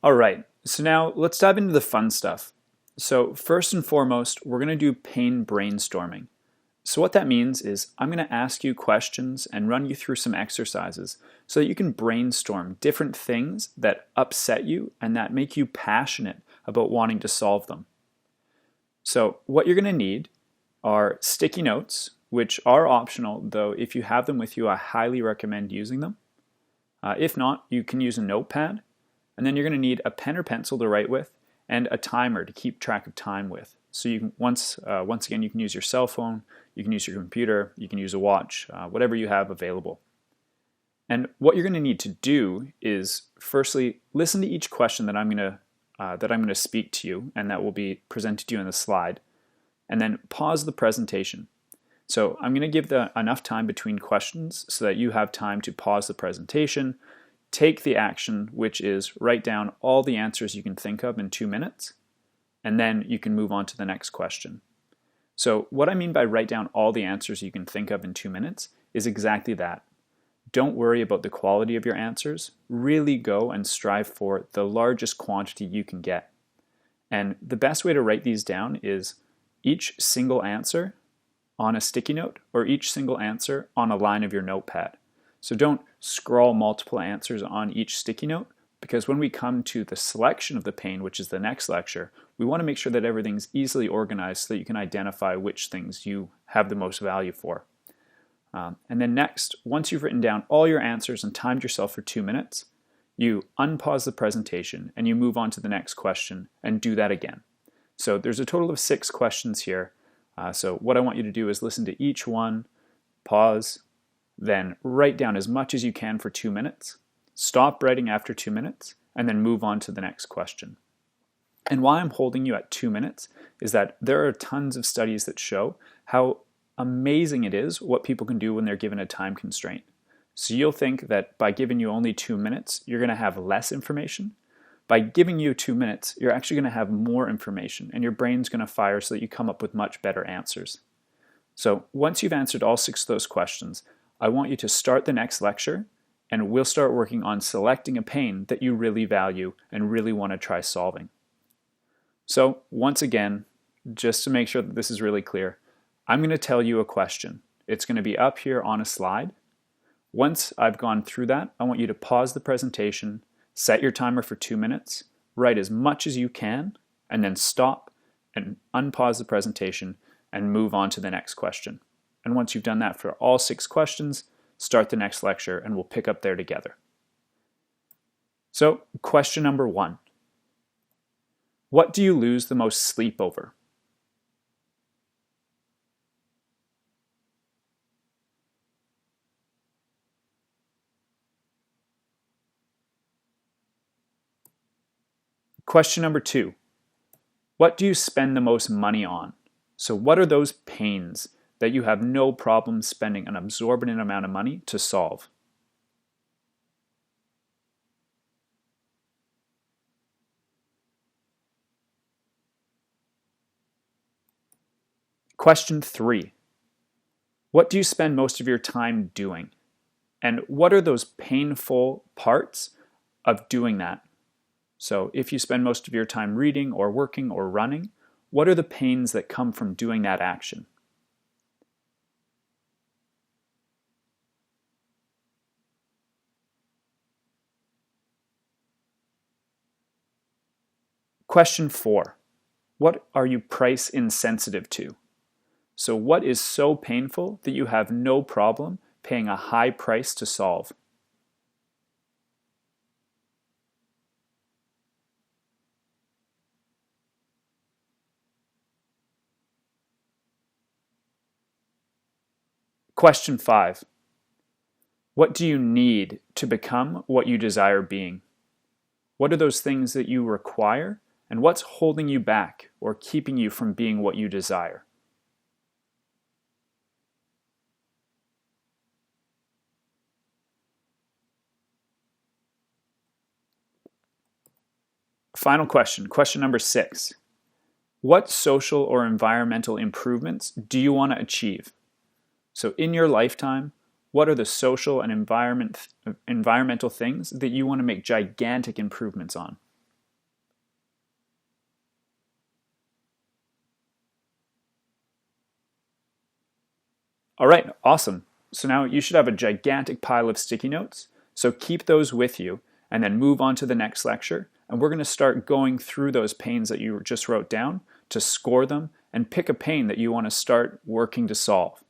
All right, so now let's dive into the fun stuff. So first and foremost, we're going to do pain brainstorming. So what that means is I'm going to ask you questions and run you through some exercises so that you can brainstorm different things that upset you and that make you passionate about wanting to solve them. So what you're going to need are sticky notes, which are optional, though if you have them with you, I highly recommend using them. If not, you can use a notepad. And then you're going to need a pen or pencil to write with and a timer to keep track of time with. So you can, once again, you can use your cell phone, you can use your computer, you can use a watch, whatever you have available. And what you're going to need to do is, firstly, listen to each question that I'm going to speak to you and that will be presented to you in the slide, and then pause the presentation. So I'm going to give enough time between questions so that you have time to pause the presentation, take the action, which is write down all the answers you can think of in 2 minutes, and then you can move on to the next question. So what I mean by write down all the answers you can think of in 2 minutes is exactly that. Don't worry about the quality of your answers. Really go and strive for the largest quantity you can get. And the best way to write these down is each single answer on a sticky note or each single answer on a line of your notepad. So don't scrawl multiple answers on each sticky note, because when we come to the selection of the pain, which is the next lecture, we want to make sure that everything's easily organized so that you can identify which things you have the most value for. And then next, once you've written down all your answers and timed yourself for 2 minutes, you unpause the presentation and you move on to the next question and do that again. So there's a total of 6 questions here. So what I want you to do is listen to each one, pause, then write down as much as you can for 2 minutes, stop writing after 2 minutes, and then move on to the next question. And why I'm holding you at 2 minutes is that there are tons of studies that show how amazing it is what people can do when they're given a time constraint. So you'll think that by giving you only 2 minutes, you're going to have less information. By giving you 2 minutes, you're actually going to have more information, and your brain's going to fire so that you come up with much better answers. So once you've answered all 6 of those questions, I want you to start the next lecture, and we'll start working on selecting a pain that you really value and really want to try solving. So once again, just to make sure that this is really clear, I'm going to tell you a question. It's going to be up here on a slide. Once I've gone through that, I want you to pause the presentation, set your timer for 2 minutes, write as much as you can, and then stop and unpause the presentation and move on to the next question. And once you've done that for all 6 questions, start the next lecture and we'll pick up there together. So, question number 1. What do you lose the most sleep over? Question number 2. What do you spend the most money on? So what are those pains that you have no problem spending an absorbent amount of money to solve? Question 3. What do you spend most of your time doing? And what are those painful parts of doing that? So if you spend most of your time reading or working or running, what are the pains that come from doing that action? Question 4. What are you price insensitive to? So what is so painful that you have no problem paying a high price to solve? Question 5. What do you need to become what you desire being? What are those things that you require, and what's holding you back or keeping you from being what you desire? Final question, question number 6. What social or environmental improvements do you want to achieve? So in your lifetime, what are the social and environmental things that you want to make gigantic improvements on? All right, awesome. So now you should have a gigantic pile of sticky notes. So keep those with you and then move on to the next lecture. And we're going to start going through those pains that you just wrote down to score them and pick a pain that you want to start working to solve.